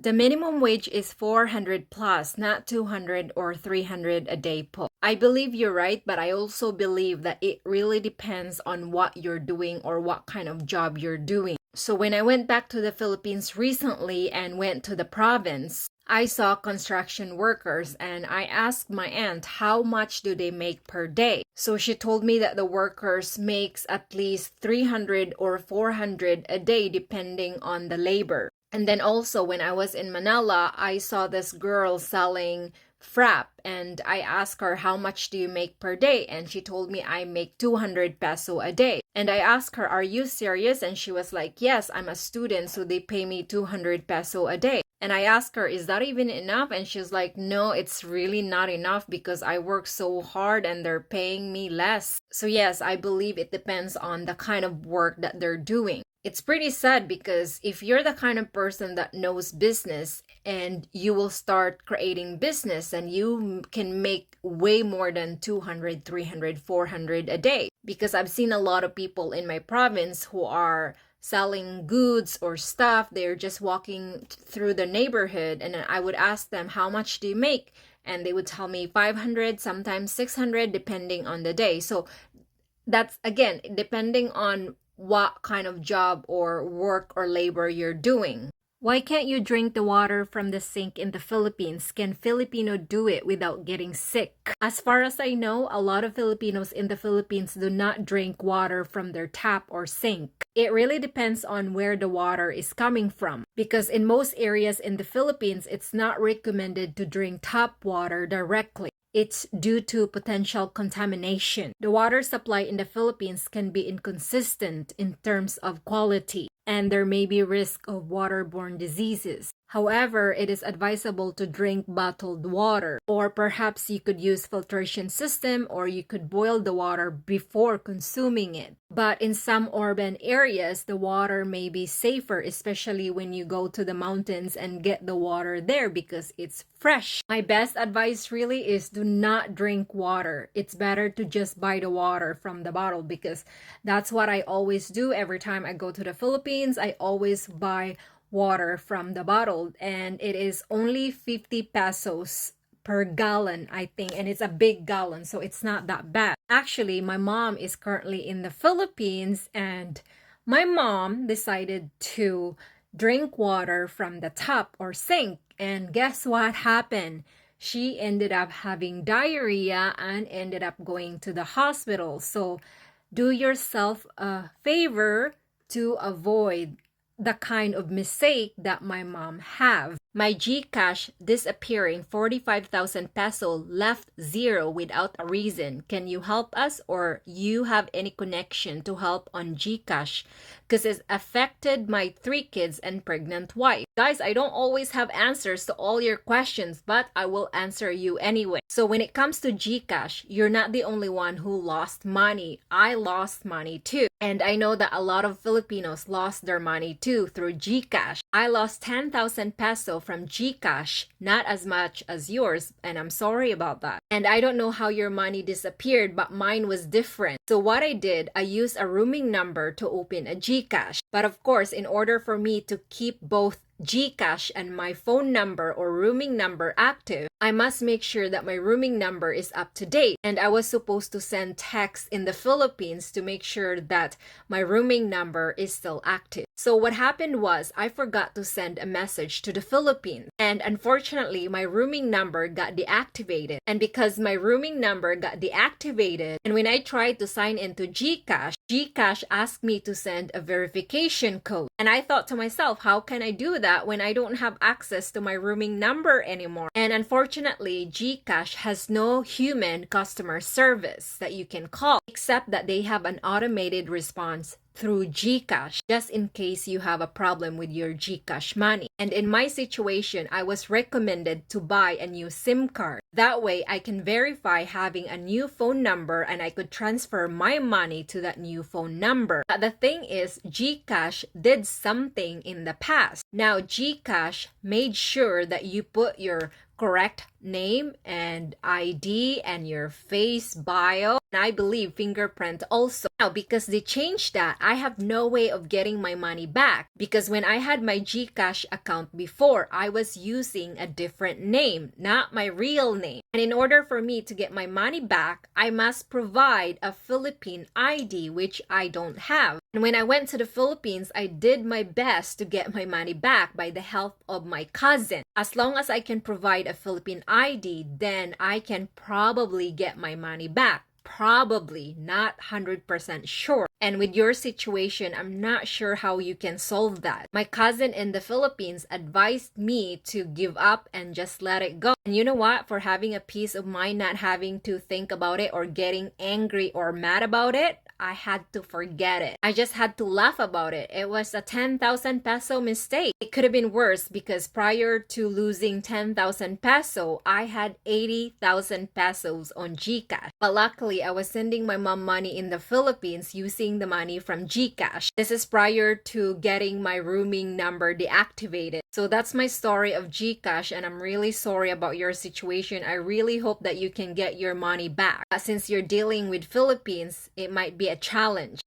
The minimum wage is 400 plus, not 200 or 300 a day po. I believe you're right, but I also believe that it really depends on what you're doing or what kind of job you're doing. So when I went back to the Philippines recently and went to the province, I saw construction workers and I asked my aunt how much do they make per day. So she told me that the workers makes at least 300 or 400 a day depending on the labor. And then also when I was in Manila, I saw this girl selling frap and I asked her how much do you make per day, and she told me I make 200 peso a day. And I asked her, are you serious? And she was like, yes, I'm a student, so they pay me 200 peso a day. And I asked her, is that even enough? And she's like, no, it's really not enough because I work so hard and they're paying me less. So yes, I believe it depends on the kind of work that they're doing. It's pretty sad because if you're the kind of person that knows business and you will start creating business and you can make way more than 200, 300, 400 a day. Because I've seen a lot of people in my province who are selling goods or stuff. They're just walking through the neighborhood and I would ask them, how much do you make? And they would tell me 500, sometimes 600, depending on the day. So that's, again, depending on what kind of job or work or labor you're doing. Why can't you drink the water from the sink in the Philippines? Can Filipino do it without getting sick? As far as I know, a lot of Filipinos in the Philippines do not drink water from their tap or sink. It really depends on where the water is coming from. Because in most areas in the Philippines, it's not recommended to drink tap water directly. It's due to potential contamination. The water supply in the Philippines can be inconsistent in terms of quality, and there may be risk of waterborne diseases. However, it is advisable to drink bottled water, or perhaps you could use filtration system or you could boil the water before consuming it. But in some urban areas, the water may be safer, especially when you go to the mountains and get the water there because it's fresh. My best advice really is do not drink water. It's better to just buy the water from the bottle because that's what I always do every time I go to the Philippines. I always buy water from the bottle and it is only 50 pesos per gallon, I think, and it's a big gallon, so it's not that bad. Actually, my mom is currently in the Philippines and my mom decided to drink water from the tap or sink, and guess what happened? She ended up having diarrhea and ended up going to the hospital. So do yourself a favor to avoid the kind of mistake that my mom have. My GCash disappearing 45,000 peso left zero without a reason. Can you help us, or you have any connection to help on GCash? Because it's affected my 3 kids and pregnant wife. Guys, I don't always have answers to all your questions, but I will answer you anyway. So when it comes to GCash, you're not the only one who lost money. I lost money too. And I know that a lot of Filipinos lost their money too through GCash. I lost 10,000 peso from GCash, not as much as yours, and I'm sorry about that. And I don't know how your money disappeared, but mine was different. So what I did, I used a rooming number to open a GCash. But of course, in order for me to keep both GCash and my phone number or rooming number active, I must make sure that my rooming number is up to date. And I was supposed to send text in the Philippines to make sure that my rooming number is still active. So what happened was I forgot to send a message to the Philippines. And unfortunately, my rooming number got deactivated. And because my rooming number got deactivated, and when I tried to sign into GCash, GCash asked me to send a verification code. And I thought to myself, how can I do that when I don't have access to my rooming number anymore? And unfortunately, GCash has no human customer service that you can call, except that they have an automated response through GCash, just in case you have a problem with your GCash money. And in my situation, I was recommended to buy a new SIM card. That way, I can verify having a new phone number and I could transfer my money to that new phone number. But the thing is, GCash did something in the past. Now, GCash made sure that you put your correct name and ID and your face bio, and I believe fingerprint also. Now, because they changed that, I have no way of getting my money back, because when I had my GCash account account before. I was using a different name, not my real name. And in order for me to get my money back, I must provide a Philippine ID, which I don't have. And when I went to the Philippines, I did my best to get my money back by the help of my cousin. As long as I can provide a Philippine ID, then I can probably get my money back. Probably, not 100% sure. And with your situation, I'm not sure how you can solve that. My cousin in the Philippines advised me to give up and just let it go. And you know what? For having a peace of mind, not having to think about it or getting angry or mad about it, I had to forget it. I just had to laugh about it. It was a 10,000 peso mistake. It could have been worse because prior to losing 10,000 peso, I had 80,000 pesos on GCash. But luckily, I was sending my mom money in the Philippines using the money from GCash. This is prior to getting my roaming number deactivated. So that's my story of GCash, and I'm really sorry about your situation. I really hope that you can get your money back. Since you're dealing with Philippines, it might be a challenge.